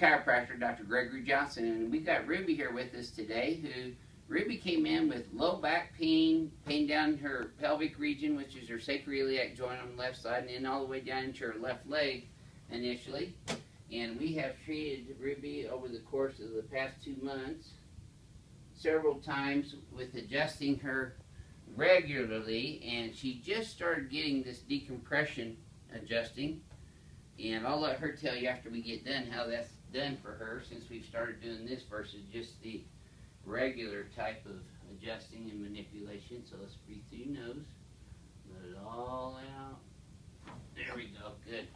chiropractor, Dr. Gregory Johnson, and we've got Ruby here with us today. Ruby came in with low back pain, pain down her pelvic region, which is her sacroiliac joint on the left side, and then all the way down into her left leg initially. And we have treated Ruby over the course of the past 2 months several times with adjusting her regularly, and she just started getting this decompression adjusting. And I'll let her tell you after we get done how that's done for her since we've started doing this versus just the regular type of adjusting and manipulation. So let's breathe through your nose. Let it all out. There we go. Good.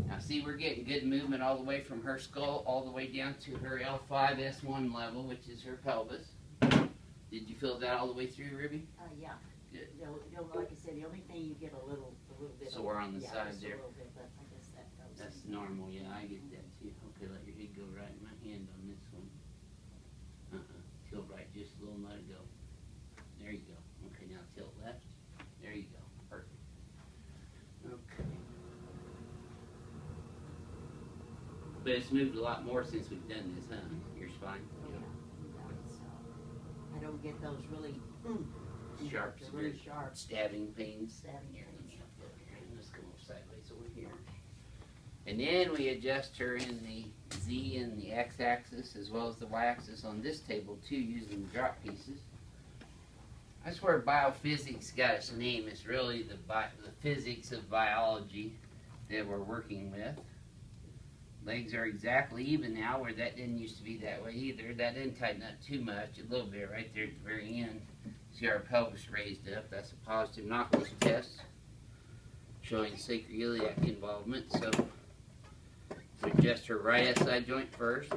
Now see, we're getting good movement all the way from her skull all the way down to her L5-S1 level, which is her pelvis. Did you feel that all the way through, Ruby? Yeah. Good. Like I said, the only thing you get a little bit sore on the side there. A little bit, but I guess that goes. That's normal. Yeah, I get that too. Okay, let your head go right in my hand on this one. Tilt right just a little, let it go. There you go. Okay, now tilt left. There you go. Perfect. Okay. But it's moved a lot more since we've done this, huh? Your spine? Yeah. I don't get those really Sharp, really sharp stabbing pains. stabbing Here, pains. let's come over sideways over here. And then we adjust her in the Z and the X axis as well as the Y axis on this table too, using the drop pieces. That's where BioPhysics got its name. It's really the physics of biology that we're working with. Legs are exactly even now, where that didn't used to be that way either. That didn't tighten up too much, a little bit right there at the very end. See our pelvis raised up. That's a positive knuckles test showing sacroiliac involvement. So we adjust her right SI joint first.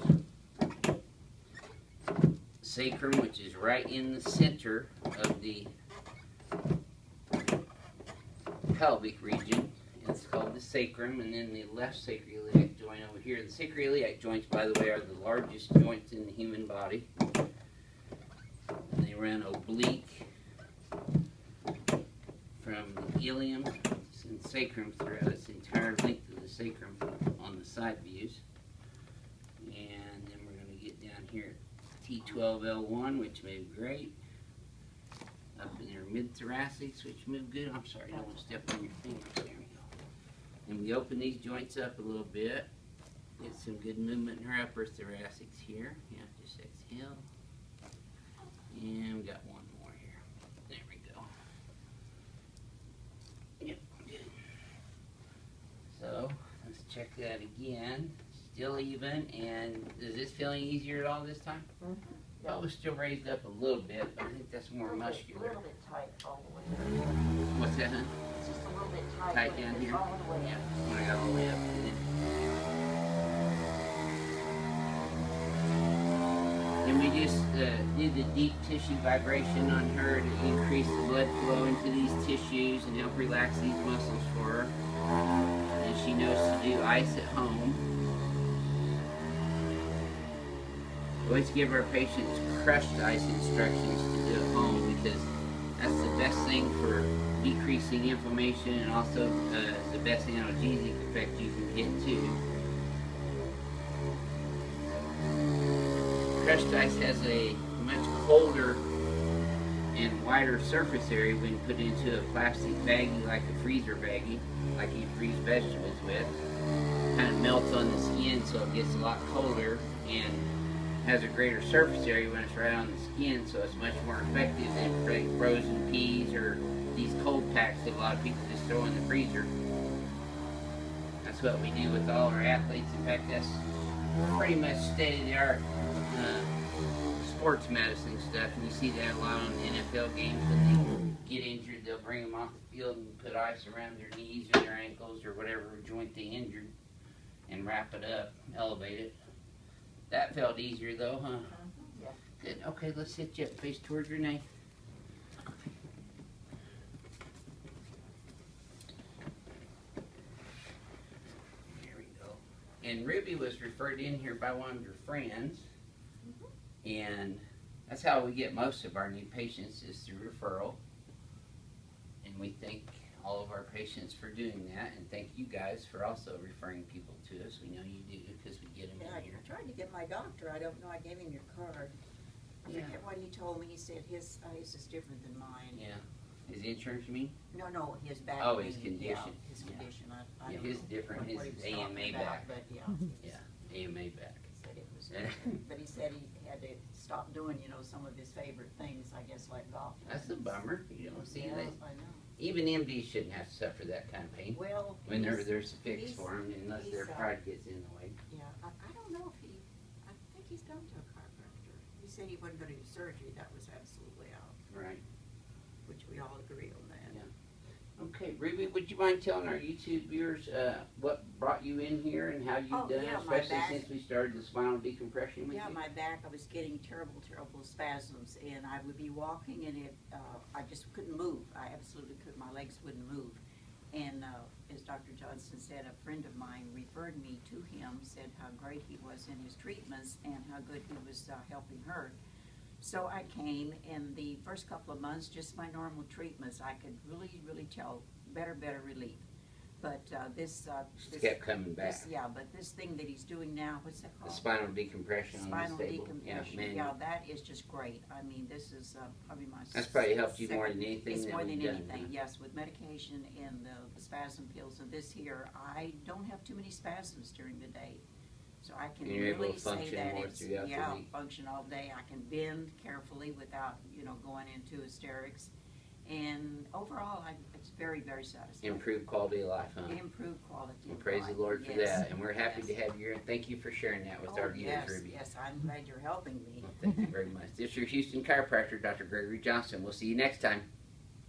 Sacrum, which is right in the center of the pelvic region. It's called the sacrum, and then the left sacroiliac joint over here. The sacroiliac joints, by the way, are the largest joints in the human body. And they run oblique from the ilium and sacrum throughout its entire length of the sacrum on the side views. And then we're going to get down here at T12L1, which moved great. Up in their mid-thoracics, which moved good. I'm sorry, I don't want to step on your fingers. There we go. And we open these joints up a little bit. Get some good movement in her upper thoracics here. Yeah, just exhale. And we got one more here. There we go. Yep, good. So, let's check that again. Still even, and is this feeling easier at all this time? Mm-hmm. Pelvis still raised up a little bit, but I think that's more muscular. A little bit tight all the way. What's that, huh? It's just a little bit tight. Tight down here? All the way Yeah, up. when I got all the way up to it. And we just did the deep tissue vibration on her to increase the blood flow into these tissues and help relax these muscles for her. And she knows to do ice at home. We always give our patients crushed ice instructions to do at home because that's the best thing for decreasing inflammation and also the best analgesic effect you can get too. Crushed ice has a much colder and wider surface area when put into a plastic baggie like a freezer baggie, like you freeze vegetables with. Kind of melts on the skin so it gets a lot colder and has a greater surface area when it's right on the skin, so it's much more effective than frozen peas or these cold packs that a lot of people just throw in the freezer. That's what we do with all our athletes. In fact, that's pretty much state-of-the-art sports medicine stuff, and you see that a lot on the NFL games. When they get injured, they'll bring them off the field and put ice around their knees or their ankles or whatever joint they injured and wrap it up, elevate it. That felt easier though, huh? Yeah. Good. Okay, let's sit you up, face towards your neck. There we go. And Ruby was referred in here by one of your friends, and that's how we get most of our new patients is through referral. And we thank all of our patients for doing that, and thank you guys for also referring people to us. We know you do because we get them in here. I try to get my doctor. I don't know. I gave him your card. I Yeah. forget what he told me. He said his is different than mine. Yeah. Is insurance you mean? No, his back. Oh, his pain, condition. Yeah, his Yeah. condition. I Yeah, don't his know different. what His he was talking AMA about, back. But yeah. Yeah, AMA back. He said it was different. But he said he had to stop doing, some of his favorite things, I guess, like golf. That's a bummer. You don't see Yeah, that. I know. Even MDs shouldn't have to suffer that kind of pain. Well, When he's- there's a fix he's- for them, unless their he's, pride gets in the way. Yeah, I don't know if I think he's gone to a chiropractor. He said he wasn't going to do surgery. That was absolutely out, Right. which we all agree on that. Yeah. Okay, Ruby, would you mind telling our YouTube viewers what brought you in here and how you've Oh, done yeah, it, my especially back. since we started the spinal decompression with Yeah, you? my back, I was getting terrible spasms, and I would be walking, and I just couldn't move. I absolutely couldn't. My legs wouldn't move. And as Dr. Johnson said, a friend of mine referred me to him, said how great he was in his treatments and how good he was helping her. So I came, and the first couple of months, just my normal treatments, I could really tell better relief. But this Kept coming back. but this thing that he's doing now, what's that The called? spinal decompression on Spinal the table. decompression. man. Yeah, that is just great. I mean, this is probably my. That's probably helped you more second- than anything It's that more we've than done, anything. huh? Yes, with medication and the spasm pills and this here, I don't have too many spasms during the day, so I can And you're able really to say function that more it's throughout the week. function all day. I can bend carefully without going into hysterics, and overall, it's very satisfying. Improved quality of life, huh? Improved quality. Well, of praise life. the Lord for Yes. that. And we're happy Yes. to have you here. And thank you for sharing that with Oh, our viewers, yes, Ruby. yes, I'm glad you're helping me. Well, thank you very much. This is your Houston chiropractor, Dr. Gregory Johnson. We'll see you next time.